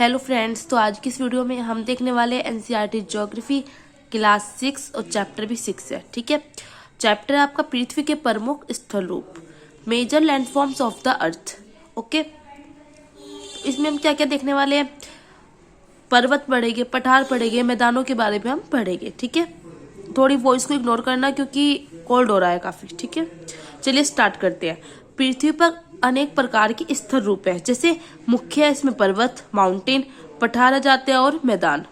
Hello friends, तो आज की इस वीडियो में हम देखने वाले हैं एनसीईआरटी ज्योग्राफी क्लास 6 और चैप्टर भी 6 है। ठीक है, चैप्टर है आपका पृथ्वी के प्रमुख स्थल रूप, major landforms of the earth. Okay, इसमें हम क्या क्या देखने वाले हैं, पर्वत पढ़ेंगे, पठार पढ़ेंगे, मैदानों के बारे में हम पढ़ेंगे। ठीक है, थोड़ी वॉइस को इग्नोर करना क्योंकि कोल्ड हो रहा है काफी। ठीक है, चलिए स्टार्ट करते हैं। पृथ्वी पर अनेक प्रकार के स्थल रूप है, जैसे मुख्य है इसमें पर्वत, माउंटेन, पठार आ जाते हैं और मैदान।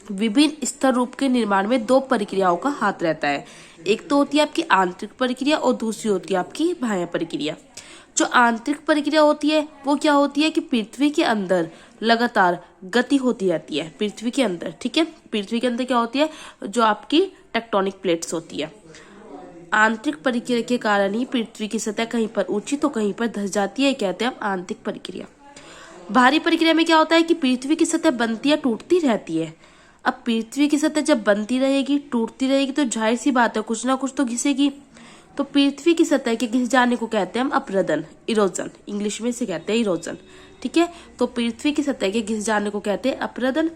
विभिन्न स्थल रूप के निर्माण में दो प्रक्रियाओं का हाथ रहता है। एक तो होती है आपकी आंतरिक प्रक्रिया और दूसरी होती है आपकी बाह्य प्रक्रिया। जो आंतरिक प्रक्रिया होती है वो क्या होती है कि पृथ्वी के अंदर लगातार गति होती रहती है पृथ्वी के अंदर। ठीक है, पृथ्वी के अंदर क्या होती है, जो आपकी टेक्टोनिक प्लेट्स होती है। आंतरिक प्रक्रिया के कारण ही पृथ्वी की सतह कहीं पर ऊंची तो कहीं पर धंस जाती है, कहते हैं हम आंतरिक प्रक्रिया। बाहरी प्रक्रिया में क्या होता है कि पृथ्वी की सतह बनती या टूटती रहती है। अब पृथ्वी की सतह जब बनती रहेगी, टूटती रहेगी, तो जाहिर सी बात है कुछ ना कुछ तो घिसेगी। तो पृथ्वी की सतह के घिस जाने को कहते हैं हम अपरदन, इरोजन, इंग्लिश में से कहते हैं इरोजन। ठीक है, तो पृथ्वी की सतह के घिस जाने को कहते हैं अपरदन।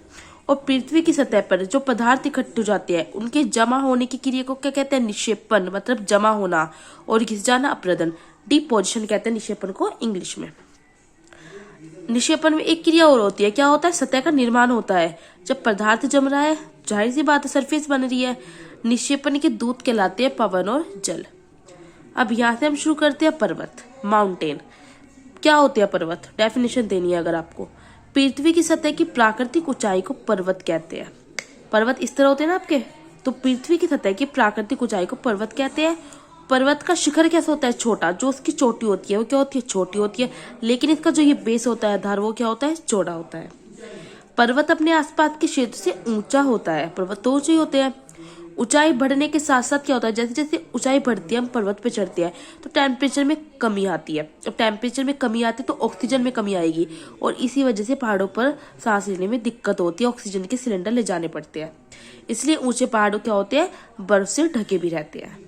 और पृथ्वी की सतह पर जो पदार्थ इकट्ठे हो जाते हैं उनके जमा होने की क्रिया को क्या कहते हैं, निक्षेपण, मतलब जमा होना, और घिस जाना अपरदन, डिपोजिशन कहते हैं निक्षेपण को इंग्लिश में। निक्षेपण में एक क्रिया और होती है, क्या होता है, सतह का निर्माण होता है। जब पदार्थ जम रहा है, जाहिर सी बात है सरफेस बन रही है। निक्षेपण के दूत कहलाते हैं पवन और जल। अब यहाँ से हम शुरू करते हैं पर्वत, माउंटेन। क्या होते हैं पर्वत, डेफिनेशन देनी है अगर आपको। पृथ्वी की सतह की प्राकृतिक ऊंचाई को पर्वत कहते हैं। पर्वत इस तरह होते हैं ना आपके, तो पृथ्वी की सतह की प्राकृतिक ऊंचाई को पर्वत कहते हैं। पर्वत का शिखर कैसा होता है, छोटा। जो उसकी चोटी होती है वो क्या होती है, छोटी होती है, लेकिन इसका जो ये बेस होता है, आधार, वो क्या होता है, चौड़ा होता है। पर्वत अपने आसपास के क्षेत्र से ऊंचा होता है। पर्वत तो ऊंचे होते हैं। ऊंचाई बढ़ने के साथ साथ क्या होता है, जैसे जैसे ऊंचाई बढ़ती है, हम पर्वत पे चढ़ते हैं तो टेम्परेचर में कमी आती है। अब टेम्परेचर में कमी आती है तो ऑक्सीजन में कमी आएगी, और इसी वजह से पहाड़ों पर सांस लेने में दिक्कत होती है, ऑक्सीजन के सिलेंडर ले जाने पड़ते हैं। इसलिए ऊंचे पहाड़ों क्या होते हैं, बर्फ से ढके भी रहते हैं।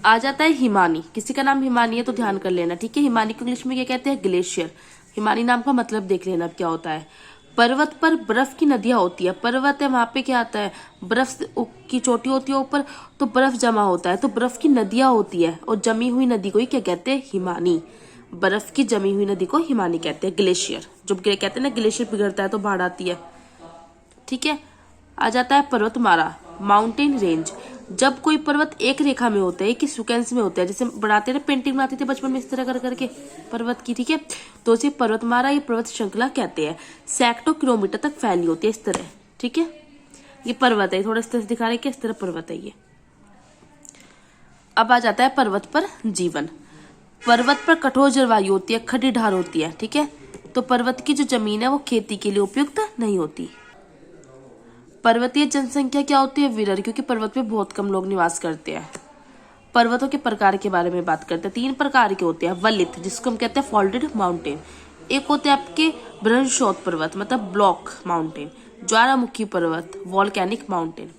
आ जाता है हिमानी। किसी का नाम हिमानी है तो ध्यान कर लेना। ठीक है, हिमानी को इंग्लिश में क्या कहते हैं, ग्लेशियर। हिमानी नाम का मतलब देख लेना अब क्या होता है। पर्वत पर बर्फ की नदियां होती है। पर्वत है, वहां पे क्या आता है, बर्फ की चोटी होती है ऊपर, तो बर्फ जमा होता है, तो बर्फ की नदियां होती है, और जमी हुई नदी को ही क्या कहते हैं, हिमानी। बर्फ की जमी हुई नदी को हिमानी कहते हैं। ग्लेशियर, जो कहते हैं ना ग्लेशियर पिघलता है तो बाढ़ आती है। ठीक है, आ जाता है पर्वतमाला, माउंटेन रेंज। जब कोई पर्वत एक रेखा में होता है, कि सीक्वेंस में होता है, जैसे बनाते थे, पेंटिंग बनाते थे बचपन में इस तरह कर करके पर्वत की। ठीक है, तो उसे पर्वतमाला या पर्वत श्रृंखला कहते हैं। सैकड़ों किलोमीटर तक फैली होती है इस तरह। ठीक है, ये पर्वत है, थोड़ा इस तरह दिखा रहे कि इस तरह पर्वत है ये। अब आ जाता है पर्वत पर जीवन। पर्वत पर कठोर जलवायु होती है, खड़ी ढाल होती है। ठीक है, तो पर्वत की जो जमीन है वो खेती के लिए उपयुक्त नहीं होती। पर्वतीय जनसंख्या क्या होती है, विरल, क्योंकि पर्वत पे बहुत कम लोग निवास करते हैं। पर्वतों के प्रकार के बारे में बात करते हैं। 3 प्रकार के होते हैं। वलित, जिसको हम कहते हैं फोल्डेड माउंटेन। एक होते हैं आपके बृहस्पति पर्वत, मतलब ब्लॉक माउंटेन। ज्वालामुखी पर्वत, वॉल्केनिक माउंटेन।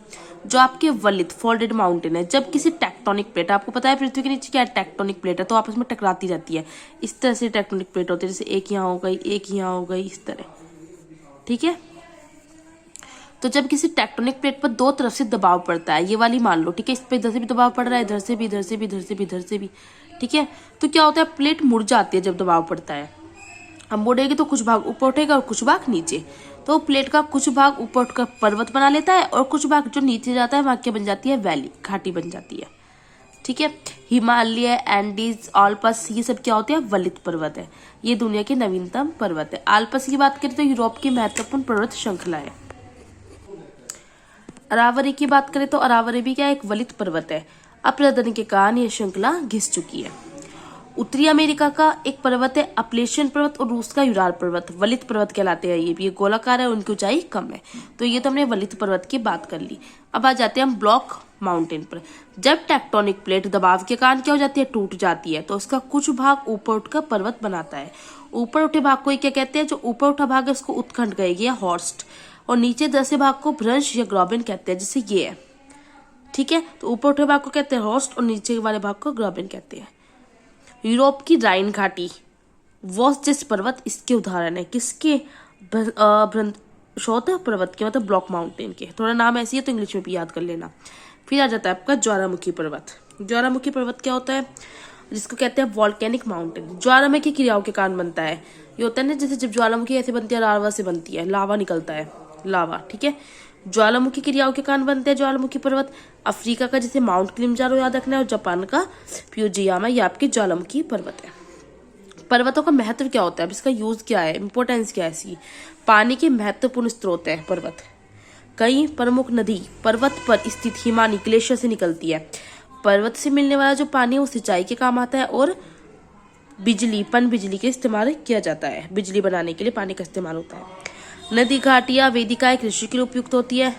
जो आपके वलित फोल्डेड माउंटेन है, जब किसी टेक्टोनिक प्लेट, आपको पता है पृथ्वी के नीचे क्या टेक्टोनिक प्लेट है, तो आपस में टकराती रहती है। इस तरह से टेक्टोनिक प्लेट होती है, जैसे एक यहाँ हो गई, एक यहाँ हो गई, इस तरह। ठीक है, तो जब किसी टेक्टोनिक प्लेट पर दो तरफ से दबाव पड़ता है, ये वाली मान लो, ठीक है, इस पे इधर से भी दबाव पड़ रहा है, इधर से भी, इधर से भी, इधर से भी, इधर से भी। ठीक है, तो क्या होता है, प्लेट मुड़ जाती है जब दबाव पड़ता है। अब मुड़ेगी तो कुछ भाग ऊपर उठेगा और कुछ भाग नीचे। तो प्लेट का कुछ भाग ऊपर उठकर पर्वत बना लेता है, और कुछ भाग जो नीचे जाता है वहां क्या बन जाती है, वैली, घाटी बन जाती है। ठीक है, हिमालय, एंडीज, आल्पस, ये सब क्या होते हैं, वलित पर्वत है। ये दुनिया के नवीनतम पर्वत है। आल्पस की बात करें तो यूरोप की महत्वपूर्ण पर्वत श्रृंखला है। अरावली की बात करें तो अरावली भी क्या एक वलित पर्वत है। अपरदन के कारण यह श्रृंखला घिस चुकी है। उत्तरी अमेरिका का एक पर्वत है अपलेशियन पर्वत, और रूस का यूराल पर्वत वलित पर्वत कहलाते हैं। ये भी गोलाकार है, उनकी ऊंचाई कम है। तो ये तो हमने वलित पर्वत की बात कर ली। अब आ जाते हैं हम ब्लॉक माउंटेन पर। जब टेक्टोनिक प्लेट दबाव के कारण क्या हो जाती है, टूट जाती है, तो उसका कुछ भाग ऊपर उठकर पर्वत बनाता है। ऊपर उठे भाग को क्या कहते हैं, जो ऊपर उठा भाग है उसको उत्खंड कहेगी या हॉर्स्ट, और नीचे दसे भाग को भ्रंश या ग्राबेन कहते हैं, जैसे ये है। ठीक है, तो ऊपर उठे भाग को कहते हैं हॉर्स्ट, और नीचे वाले भाग को ग्राबेन कहते हैं। यूरोप की राइन घाटी, वोस्जेस पर्वत इसके उदाहरण है। किसके? ब्रह्मशोत पर्वत के, मतलब ब्लॉक माउंटेन के। थोड़ा नाम ऐसी है तो इंग्लिश में भी याद कर लेना। फिर आ जाता है आपका ज्वालामुखी पर्वत। ज्वालामुखी पर्वत क्या होता है? जिसको कहते हैं वॉल्केनिक माउंटेन। ज्वालामुखी क्रियाओं के कारण बनता है। ये होता है ना, जैसे जब ज्वालामुखी ऐसे बनती है, लावा से बनती है, लावा निकलता है, लावा, ठीक है। ज्वालामुखी क्रियाओं के कारण बनते हैं ज्वालामुखी पर्वत। अफ्रीका का जैसे माउंट किलिमंजारो याद रखना है, और जापान का फ्यूजियामा, ये आपके ज्वालामुखी पर्वत है। पर्वतों का महत्व क्या होता है? अब इसका यूज क्या है, इंपॉर्टेंस क्या है इसकी? पानी के महत्वपूर्ण स्रोत है पर्वत। कई प्रमुख नदी पर्वत पर स्थित हिमानी ग्लेशियर से निकलती है। पर्वत से मिलने वाला जो पानी है वो सिंचाई के काम आता है, और बिजली के इस्तेमाल किया जाता है। बिजली बनाने के लिए पानी का इस्तेमाल होता है। नदी, घाटियां, वेदिकाएं कृषि के लिए उपयुक्त होती है।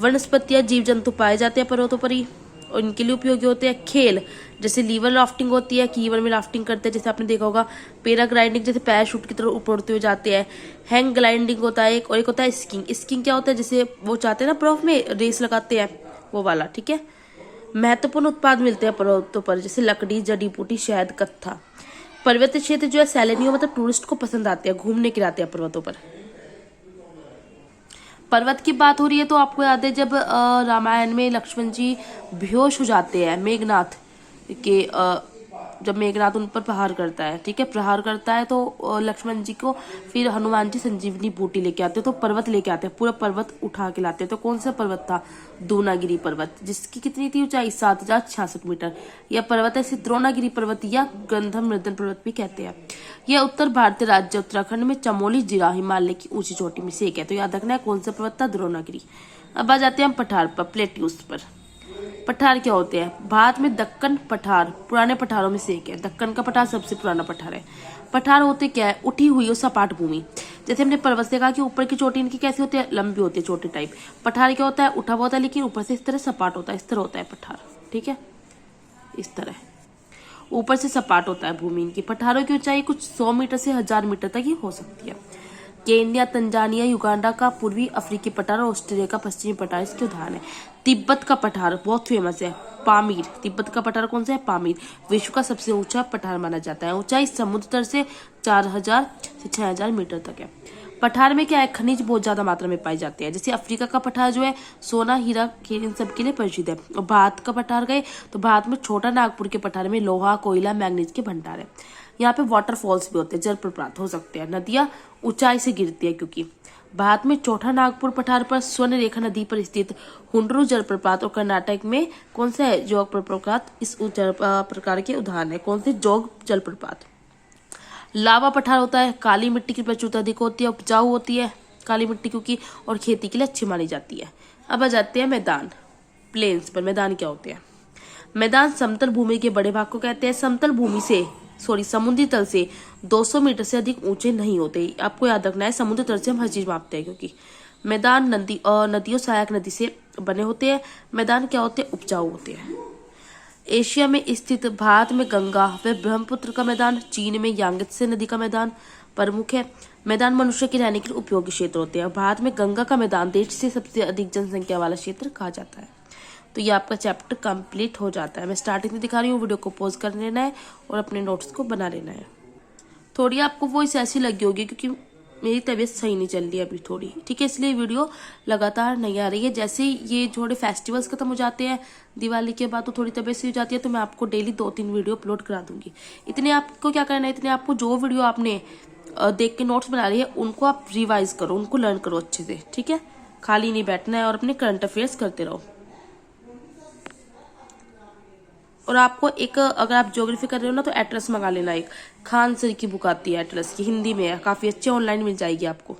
वनस्पतियां, जीव जंतु पाए जाते हैं पर्वतों पर ही, और इनके लिए उपयोगी होते हैं। खेल, जैसे रिवर राफ्टिंग होती है, रिवर में राफ्टिंग करते हैं, जैसे आपने देखा होगा। पैराग्लाइडिंग, जैसे पैराशूट की तरह ऊपर उड़ते हुए जाते हैं। हैंग ग्लाइडिंग होता है एक, और एक होता है स्कीइंग। स्कीइंग क्या होता है? जैसे वो चाहते हैं ना बर्फ में रेस लगाते हैं, वो वाला, ठीक है। महत्वपूर्ण उत्पाद मिलते हैं पर्वतों पर, जैसे लकड़ी, जड़ी बूटी, शहद, कत्था। पर्वतीय क्षेत्र जो है सैलानियों, मतलब टूरिस्ट को पसंद आते हैं, घूमने के लिए आते हैं पर्वतों पर। पर्वत की बात हो रही है तो आपको याद है जब रामायण में लक्ष्मण जी बेहोश हो जाते हैं मेघनाथ के, जब मेघनाथ उन पर प्रहार करता है, ठीक है, प्रहार करता है, तो लक्ष्मण जी को फिर हनुमान जी संजीवनी बूटी लेके आते हैं, तो पर्वत लेके आते हैं, पूरा पर्वत उठा के लाते हैं। तो कौन सा पर्वत था? द्रोणागिरी पर्वत, जिसकी कितनी थी ऊंचाई? 7066 मीटर। यह पर्वत है, इसे द्रोणागिरी पर्वत या गंधमर्दन पर्वत भी कहते हैं। यह उत्तर भारतीय राज्य उत्तराखंड में चमोली जिला हिमालय की ऊंची चोटी में से एक है। तो याद रखना है कौन सा पर्वत था? द्रोणागिरी। अब आ जाते हैं हम पठार पर, प्लेट्यूज पर। पठार क्या होते हैं? भारत में दक्कन पठार पुराने पठारों में से एक है। दक्कन का पठार सबसे पुराना पठार है। पठार होते क्या है? उठी हुई और सपाट भूमि। जैसे हमने पर्वत से कहा कि ऊपर की चोटी इनकी कैसी होती है? लंबी होती है, छोटी टाइप। पठार क्या होता है? उठा हुआ होता है, लेकिन ऊपर से इस तरह सपाट होता है, इस तरह होता है पठार, ठीक है, इस तरह ऊपर से सपाट होता है भूमि इनकी। पठारों की ऊंचाई कुछ 100 मीटर से 1000 मीटर तक ही हो सकती है। केन्या, तंजानिया, युगांडा का पूर्वी अफ्रीकी पठार और ऑस्ट्रेलिया का पश्चिमी पठार इसके उदाहरण है। तिब्बत का पठार बहुत फेमस है, पामीर। तिब्बत का पठार कौन सा है? पामीर। विश्व का सबसे ऊंचा पठार माना जाता है। ऊंचाई समुद्र तल से 4000 से 6000 मीटर तक है। पठार में क्या है? खनिज बहुत ज्यादा मात्रा में पाए जाते हैं। जैसे अफ्रीका का पठार जो है सोना, हीरा, इन सब के लिए प्रसिद्ध है। और भारत का पठार गए तो भारत में छोटा नागपुर के पठार में लोहा, कोयला, मैग्नीज के भंडार है। यहाँ पे वाटरफॉल्स भी होते हैं, जलप्रपात हो सकते हैं। नदियां ऊंचाई से गिरती है, क्योंकि भारत में चौथा नागपुर पठार पर स्वर्ण रेखा नदी पर स्थित हुंडरू जलप्रपात, और कर्नाटक में कौन सा है? जोग जलप्रपात इस प्रकार के उदाहरण है। कौन से? जोग जलप्रपात। लावा पठार होता है, काली मिट्टी की प्रचुरता अधिक होती है, उपजाऊ होती है काली मिट्टी क्योंकि, और खेती के लिए अच्छी मानी जाती है। अब आ जाते हैं मैदान, प्लेन्स पर। मैदान क्या होते हैं? मैदान समतल भूमि के बड़े भाग को कहते हैं। समतल भूमि से समुद्री तल से 200 मीटर से अधिक ऊंचे नहीं होते। आपको याद रखना है, समुद्र तल से हम हर चीज मापते हैं, क्योंकि मैदान नदियों, सहायक नदी से बने होते हैं। मैदान क्या होते हैं? उपजाऊ होते हैं। एशिया में स्थित भारत में गंगा व ब्रह्मपुत्र का मैदान, चीन में यांगत्से नदी का मैदान प्रमुख है। मैदान मनुष्य के रहने के लिए उपयोगी क्षेत्र होते हैं। भारत में गंगा का मैदान देश से सबसे अधिक जनसंख्या वाला क्षेत्र कहा जाता है। तो ये आपका चैप्टर कंप्लीट हो जाता है। मैं स्टार्टिंग में दिखा रही हूँ, वीडियो को पॉज कर लेना है और अपने नोट्स को बना लेना है। थोड़ी आपको वॉइस ऐसी लगी होगी क्योंकि मेरी तबीयत सही नहीं चल रही है अभी थोड़ी, ठीक है, इसलिए वीडियो लगातार नहीं आ रही है। जैसे ही ये थोड़े फेस्टिवल्स खत्म हो जाते हैं दिवाली के बाद, तो थोड़ी तबीयत सही हो जाती है, तो मैं आपको डेली 2-3 वीडियो अपलोड करा दूंगी। इतने आपको क्या करना है, इतने आपको जो वीडियो आपने देख के नोट्स बना रही है उनको आप रिवाइज करो, उनको लर्न करो अच्छे से, ठीक है। खाली नहीं बैठना है और अपने करंट अफेयर्स करते रहो। और आपको एक, अगर आप ज्योग्राफी कर रहे हो ना, तो एटलस मंगा लेना। एक खान सर की बुक आती है एटलस की, हिंदी में है, काफी अच्छी, ऑनलाइन मिल जाएगी आपको।